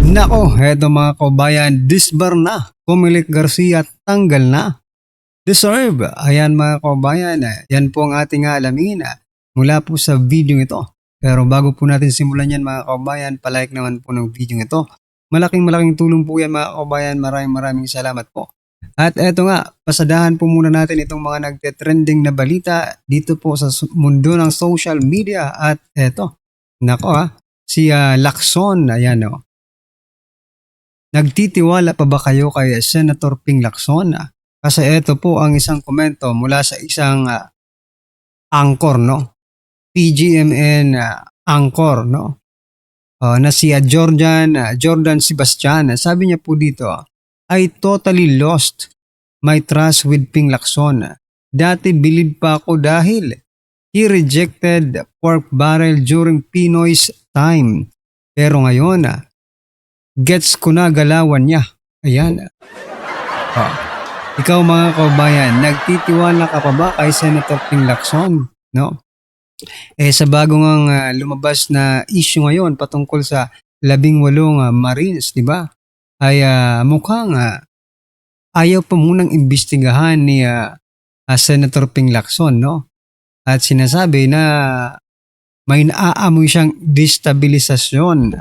Nako, eto mga kabayan, disbar na. Comelec Garcia tanggal na. Deserve. Ayan mga kabayan, yan po ang ating alamin mula po sa video ito. Pero bago po natin simulan yan mga kabayan, palike naman po ng video ito. Malaking tulong po yan mga kabayan. Maraming salamat po. At eto nga, pasadahan po muna natin itong mga nagte-trending na balita dito po sa mundo ng social media. At eto, nako si Lacson, ayan o. Nagtitiwala pa ba kayo kay Senator Ping Lacson? Kasi ito po ang isang komento mula sa isang anchor, no? PGMN anchor, no? Na si Jordan Sebastian. Sabi niya po dito, I totally lost my trust with Ping Lacson. Dati bilib pa ako dahil he rejected pork barrel during Pinoy's time. Pero ngayon, gets ko na galawan niya. Ayan. Ikaw mga kabayan, nagtitiwala ka pa ba kay Senator Ping Lacson? No? Sa bagong lumabas na issue ngayon patungkol sa 18 Marines, di ba? Ay mukhang ayaw pa munang imbestigahan ni Senator Ping Lacson, no? At sinasabi na may naaamoy siyang destabilisasyon,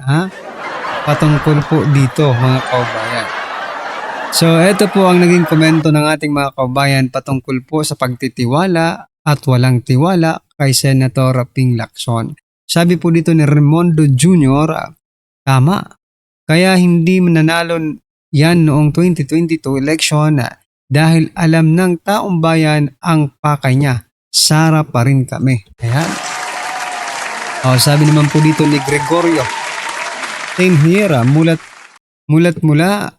patungkol po dito mga kabayan. So ito po ang naging komento ng ating mga kabayan patungkol po sa pagtitiwala at walang tiwala kay Senator Ping Lacson. Sabi po dito ni Raimondo Jr., tama. Kaya hindi mananalo yan noong 2022 election dahil alam ng taong bayan ang pakay niya. Sara pa rin kami. Ayan. Sabi naman po dito ni Gregorio, same here, mulat mula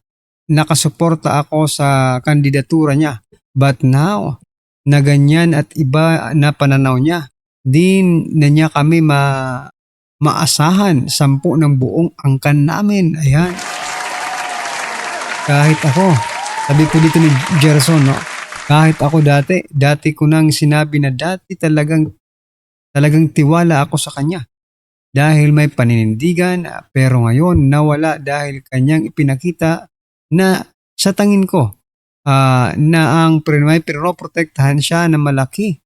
nakasuporta ako sa kandidatura niya. But now, na ganyan at iba na pananaw niya, din na niya kami maasahan 10 ng buong angkan namin. Ayan. Kahit ako, sabi po dito ni Gerson, no? Kahit ako dati ko nang sinabi na dati talagang tiwala ako sa kanya. Dahil may paninindigan, pero ngayon nawala dahil kanyang ipinakita na sa tangin ko na may pinoprotektahan siya na malaki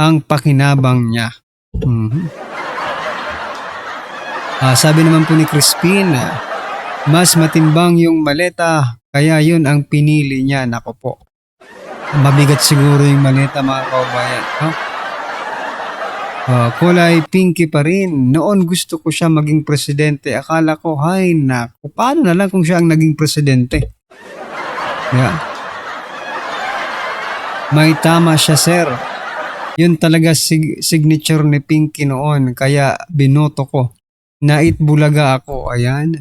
ang pakinabang niya. Sabi naman po ni Crispin, mas matimbang yung maleta kaya yun ang pinili niya. Nako po, mabigat siguro yung maleta mga kaubayan. Kulay pinky pa rin. Noon gusto ko siya maging presidente. Akala ko, hay naku, paano na lang kung siya ang naging presidente? Yeah. May tama siya, sir. Yun talaga signature ni Pinky noon. Kaya binoto ko. Naitbulaga ako. Ayan.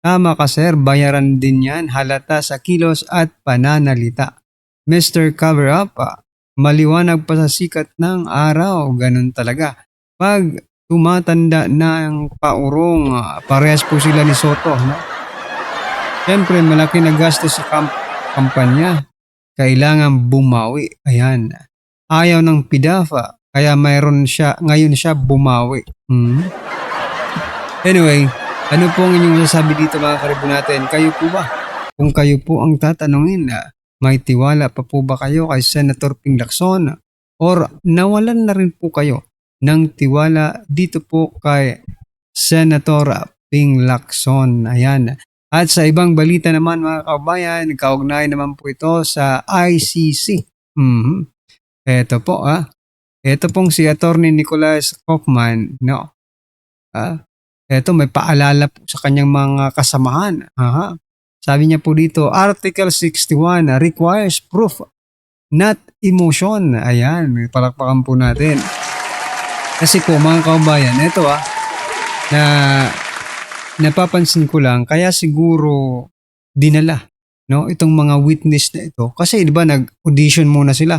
Tama ka, sir. Bayaran din yan. Halata sa kilos at pananalita. Mr. Cover Up, maliwanag pa sa sikat ng araw. Ganun talaga. Pag tumatanda na ang paurong, parehas po sila ni Soto. No? Siyempre, malaki na gastos sa kampanya. Kailangan bumawi. Ayan. Ayaw ng PIDAFA. Kaya ngayon siya bumawi. Anyway, ano po ang inyong masasabi dito mga karibo natin? Kayo po ba? Kung kayo po ang tatanungin, may tiwala pa po ba kayo kay Senator Ping Lacson? Or nawalan na rin po kayo ng tiwala dito po kay Senator Ping Lacson? Ayan. At sa ibang balita naman mga kabayan, kaugnay naman po ito sa ICC. Ito po Ito pong si Attorney Nicholas Kaufman, no? Ito may paalala po sa kanyang mga kasamahan. Sabi niya po dito, Article 61 requires proof, not emotion. Ayan, may palakpakan po natin. Kasi po mga kaubayan, ito na napapansin ko lang, kaya siguro dinala, no, itong mga witness na ito. Kasi di ba nag-audition muna sila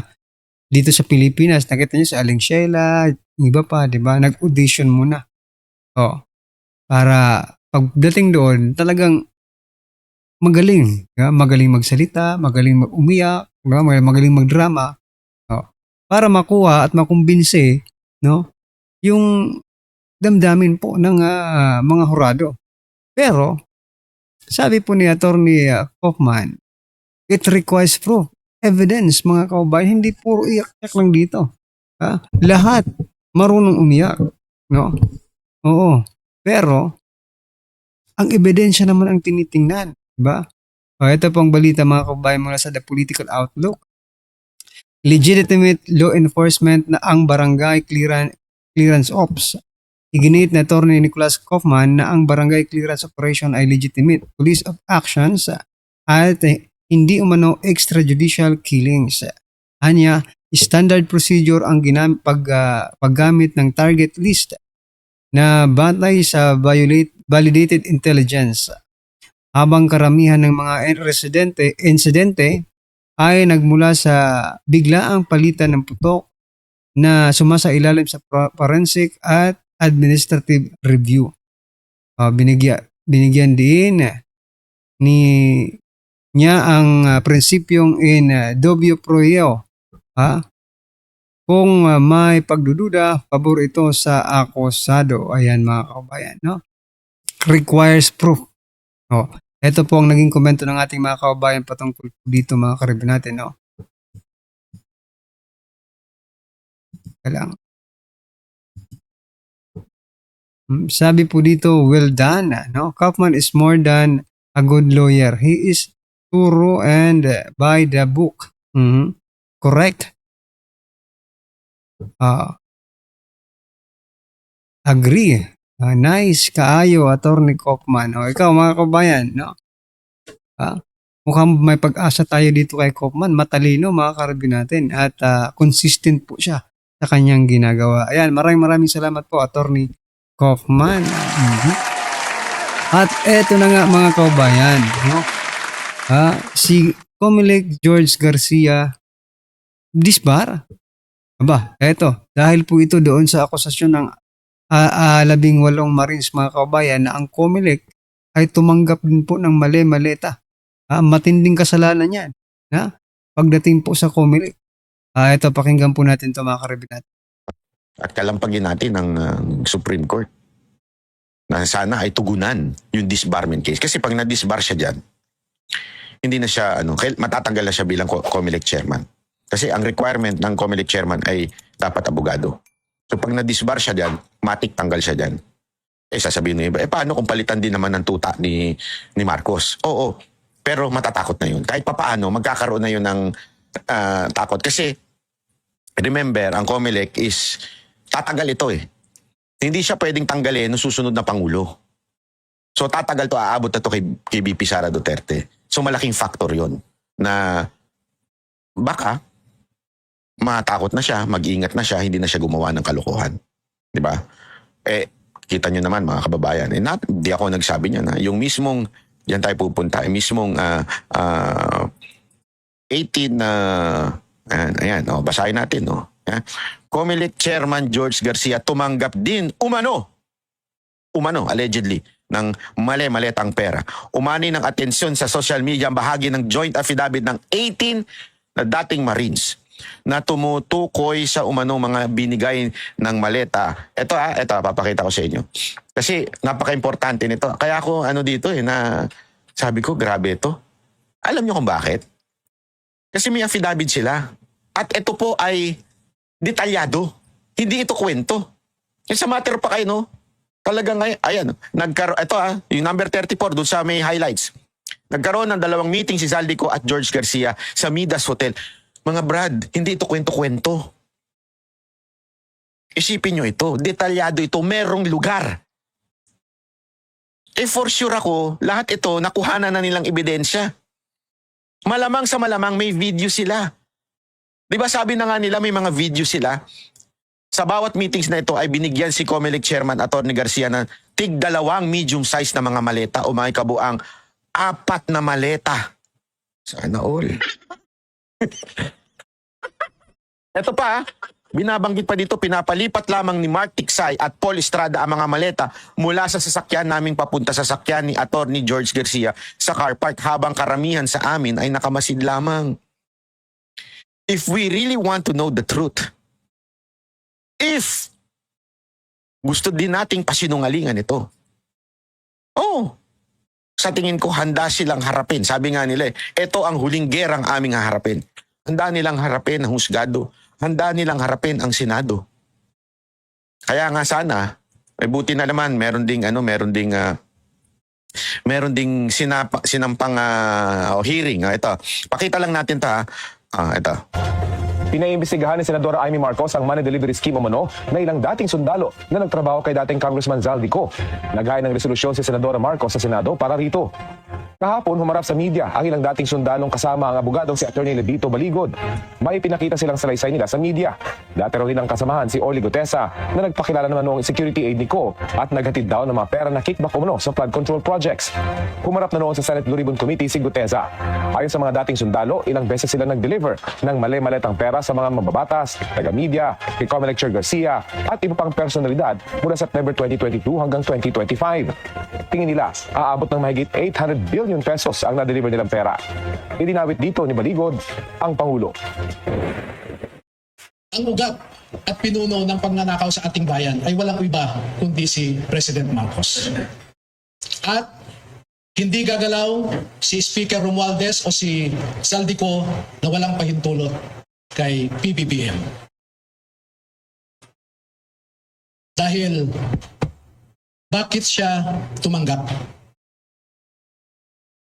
dito sa Pilipinas. Nakita niyo si Aling Sheila, iba pa, di ba? Nag-audition muna. Para pagdating doon, talagang magaling. Magaling magsalita, magaling umiyak, magaling magdrama. Para makuha at makumbinse, no, yung damdamin po ng mga hurado. Pero Sabi po ni Attorney Kaufman, it requires proof, evidence, mga kaubayan, hindi puro iyak-iyak lang dito. Lahat marunong umiyak, no? Oo. Pero ang ebidensya naman ang tinitingnan, di ba? Ito pong balita mga kaubayan mula sa The Political Outlook. Legitimate law enforcement na ang barangay clearance ops. Iginit na Attorney Nicholas Kaufman na ang barangay clearance operation ay legitimate police of actions at hindi umano extrajudicial killings. Anya, standard procedure ang paggamit ng target list na batay sa validated intelligence. Habang karamihan ng mga insidente ay nagmula sa biglaang palitan ng putok na sumasailalim sa forensic at administrative review. Binigyan din niya ang prinsipyong in dubio pro reo. Kung may pagdududa, pabor ito sa akusado. Ayan mga kabayan, no? Requires proof. Ito po ang naging komento ng ating mga kababayan patungkol dito mga karibin natin, no? Kailangan. Sabi po dito, well done, no? Kaufman is more than a good lawyer. He is thorough and by the book. Correct. Agree. Nice kaayo, Attorney Kaufman. Ikaw mga kabayan, no? Mukhang may pag-asa tayo dito kay Kaufman. Matalino mga karibin natin at consistent po siya sa kanyang ginagawa. Ayan, maraming salamat po, Attorney Kaufman. At eto na nga mga kabayan, no? Si Comelec George Garcia disbar. Eto, dahil po ito doon sa akusasyon ng 18 Marines mga kabayan na ang Comelec ay tumanggap din po ng mali-maleta. Matinding kasalanan yan. Pagdating po sa Comelec. Ito, pakinggan po natin ito mga karibin natin. At kalampagin natin ang Supreme Court na sana ay tugunan yung disbarment case. Kasi pag na-disbar siya dyan, hindi na siya, matatanggal na siya bilang Comelec chairman. Kasi ang requirement ng Comelec chairman ay dapat abogado. So pag na-disbar siya dyan, matik tanggal siya dyan. Sasabihin ng iba, paano kung palitan din naman ng tuta ni Marcos? Oo, pero matatakot na yun. Kahit papaano, magkakaroon na yun ng takot. Kasi, remember, ang Comelec is, tatagal ito Hindi siya pwedeng tanggalin ng susunod na Pangulo. So tatagal to, aabot na to kay BP Sara Duterte. So malaking factor yon na baka matakot na siya, mag-ingat na siya, hindi na siya gumawa ng kalokohan. Di ba? Kita nyo naman mga kababayan, di ako nagsabi niya na yung mismong, yan tayo pupunta, mismong 18 na, ayan, basahin natin, Comelec Chairman George Garcia tumanggap din umano, allegedly, ng mali-maletang pera. Umani ng atensyon sa social media ang bahagi ng joint affidavit ng 18 na dating Marines na tumutukoy sa umano mga binigay ng maleta. Ito papakita ko sa inyo. Kasi napaka-importante nito. Kaya ako dito na sabi ko, grabe ito. Alam niyo kung bakit? Kasi may affidavit sila. At ito po ay detalyado. Hindi ito kwento. Sa matter pa kayo, no? Talagang ayan, ito yung number 34 doon sa may highlights. Nagkaroon ng 2 meeting si Zaldico at George Garcia sa Midas Hotel. Mga Brad, hindi ito kwento-kwento. Isipin nyo ito, detalyado ito, merong lugar. For sure ako, lahat ito nakuhanan na nilang ebidensya. Malamang sa malamang may video sila. Di ba sabi na nga nila may mga video sila? Sa bawat meetings na ito ay binigyan si Comelec Chairman Atty. Garcia ng tig-2 medium size na mga maleta o may kabuang 4 na maleta. Sana all. Ito pa, binabanggit pa dito, pinapalipat lamang ni Mark Tiksay at Paul Estrada ang mga maleta mula sa sasakyan naming papunta sa sasakyan ni Atty. George Garcia sa car park habang karamihan sa amin ay nakamasid lamang. If we really want to know the truth, if gusto din nating pasinungalingan ito, sa tingin ko handa silang harapin. Sabi nga nila, ito ang huling gerang aming haharapin. Handa nilang harapin ang husgado. Handa nilang harapin ang Senado. Kaya nga sana, buti na naman, meron ding sinampang hearing. Ito, pakita lang natin ta. Ito. Pinaimbestigahan ni Senadora Amy Marcos ang money delivery scheme umano na ilang dating sundalo na nagtrabaho kay dating Congressman Zaldico. Naghain ng resolusyon si Senadora Marcos sa Senado para rito. Kahapon, humarap sa media ang ilang dating sundalong kasama ang abogadong si Atty. Levito Baligod. May pinakita silang salaysay nila sa media. Dati raw din ang kasamahan si Orly Gutesa na nagpakilala naman noong security aide ni Ko at naghatid daw ng mga pera na kickback umano sa flood control projects. Humarap na noon sa Senate Blue Ribbon Committee si Gutesa. Ayon sa mga dating sundalo, ilang beses sila nag-deliver ng mali-maletang pera sa mga mababatas, taga-media, kay Comelec Chair Garcia at iba pang personalidad mula September 2022 hanggang 2025. Tingin nila, aabot ng mahigit 800 billion pesos ang na-deliver nilang pera. Idinawit dito ni Baligod ang Pangulo. Ang ugat at pinuno ng pagnanakaw sa ating bayan ay walang iba kundi si President Marcos. At hindi gagalaw si Speaker Romualdez o si Zaldico na walang pahintulot kay PBBM. Dahil bakit siya tumanggap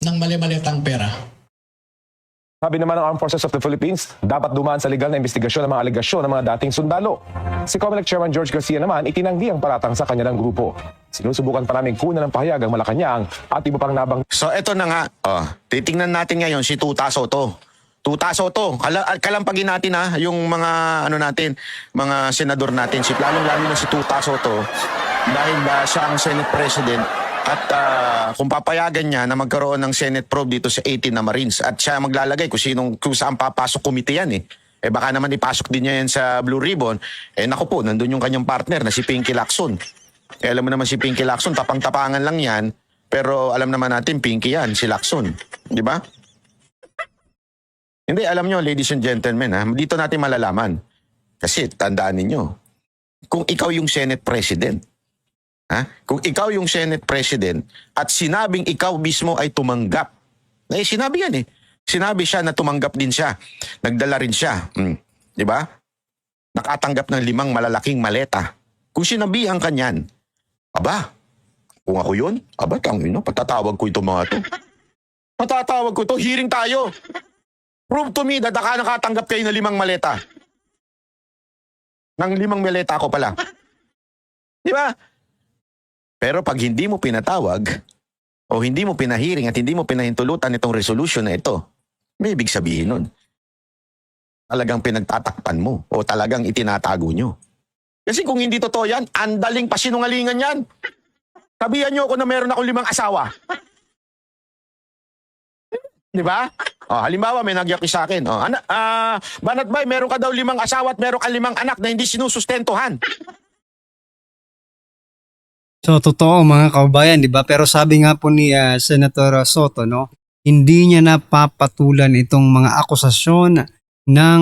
ng mali-malitang pera? Sabi naman ng Armed Forces of the Philippines, dapat dumaan sa legal na investigasyon ng mga alegasyon ng mga dating sundalo. Si Comelec Chairman George Garcia naman itinanggi ang paratang sa kanilang grupo. Sinusubukan pa namin kunan ng pahayag ang Malacanang at iba pang nabang. So ito na nga, titingnan natin ngayon si Tuta Soto. Tuta Soto, kalampagin natin yung mga mga senador natin, lalong-lalo na si Tuta Soto dahil siya ang Senate President. At kung papayagan niya na magkaroon ng Senate probe dito sa 18 na Marines at siya maglalagay kung saan papasok komite yan baka naman ipasok din niya yan sa Blue Ribbon. Naku po, nandun yung kanyang partner na si Pinky Lacson. Alam mo naman si Pinky Lacson, tapang-tapangan lang yan, pero alam naman natin Pinky yan, si Lacson. Di ba? Hindi, alam nyo, ladies and gentlemen, dito natin malalaman. Kasi tandaan ninyo, kung ikaw yung Senate President, kung ikaw yung Senate President at sinabing ikaw mismo ay tumanggap. Sinabi yan Sinabi siya na tumanggap din siya. Nagdala rin siya. Di ba? Nakatanggap ng 5 malalaking maleta. Kung sinabihan ka niyan, aba, kung ako yun, patatawag ko ito mga to. Patatawag ko ito, hearing tayo. Prove to me that nakatanggap kayo ng 5 maleta. Ng 5 maleta ako pala. Di ba? Pero pag hindi mo pinatawag o hindi mo pinahiring at hindi mo pinahintulutan itong resolution na ito, may ibig sabihin nun. Talagang pinagtatakpan mo o talagang itinatago nyo. Kasi kung hindi totoo yan, andaling pasinungalingan yan. Sabihan nyo ako na meron akong 5 asawa. Di ba? Halimbawa, may nagyaki sa akin. Banat Bay, meron ka daw 5 asawa at meron ka 5 anak na hindi sinusustentuhan. So, totoo mga kaubayan, di ba? Pero sabi nga po ni Senator Soto, hindi niya napapatulan itong mga akusasyon ng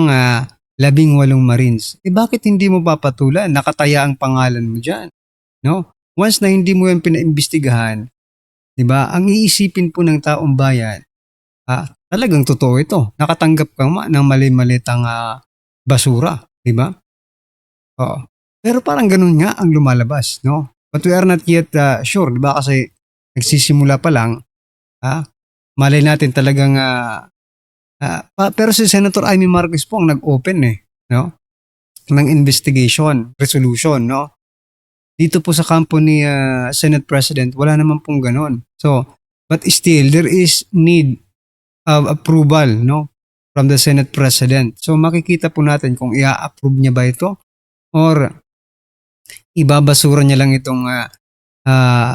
18 Marines. Bakit hindi mo papatulan? Nakataya ang pangalan mo dyan. Once na hindi mo yan pinaimbestigahan, di ba? Ang iisipin po ng taong bayan, talagang totoo ito. Nakatanggap ka ng mali-malitang basura, di ba? Pero parang ganun nga ang lumalabas, But we are not yet sure, di ba? Kasi nagsisimula pa lang, malay natin talagang, pero si Senator Amy Marcos po ang nag-open ng investigation, resolution, Dito po sa kampo ni Senate President, wala naman pong ganon. So, but still, there is need of approval, from the Senate President. So, makikita po natin kung i-approve niya ba ito or ibabasura niya lang itong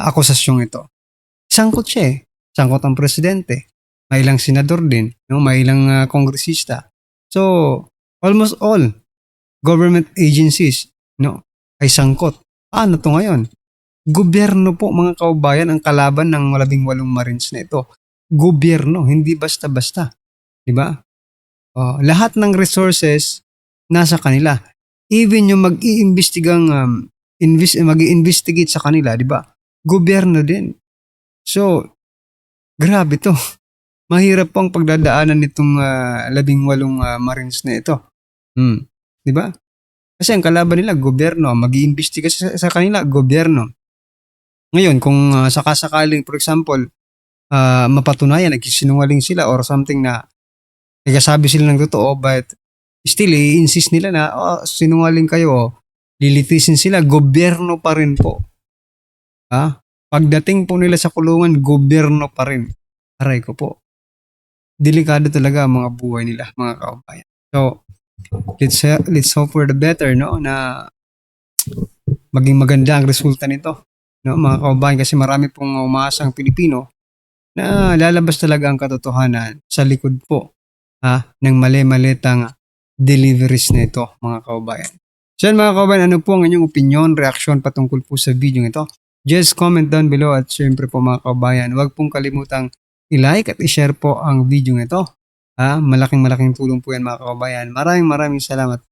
akusasyong ito. Sangkot siya Sangkot ang presidente. May ilang senador din. May ilang kongresista. So, almost all government agencies ay sangkot. Ano to ngayon? Gobyerno po mga kaubayan ang kalaban ng 18 Marines na ito. Gobyerno, hindi basta-basta. Diba? Lahat ng resources nasa kanila. Even yung mag-i-investigate sa kanila, di ba? Gobyerno din. So, Grabe to. Mahirap po ang pagdadaanan nitong 18 Marines na ito. Di ba? Kasi ang kalaban nila, gobyerno. Mag-iimbestiga sa kanila, gobyerno. Ngayon, kung sakasakaling, for example, mapatunayan, nagsisinungaling sila or something na nagsasabi sila ng totoo, but still, i-insist nila na, sinungaling kayo, lilitisin sila, gobyerno pa rin po. Pagdating po nila sa kulungan, gobyerno pa rin. Aray ko po. Delikado talaga ang mga buhay nila, mga kaubayan. So, let's hope for the better, no? Na maging maganda ang resulta nito, no? Mga kaubayan, kasi marami pong umaasang Pilipino na lalabas talaga ang katotohanan sa likod po ng mali-malitang deliveries na ito, mga kaubayan. So yan, mga kaubayan, ano po ang inyong opinion, reaksyon patungkol po sa video ito? Just comment down below at syempre po mga kaubayan, huwag pong kalimutang i-like at i-share po ang video ito. Malaking tulong po yan mga kaubayan. Maraming salamat.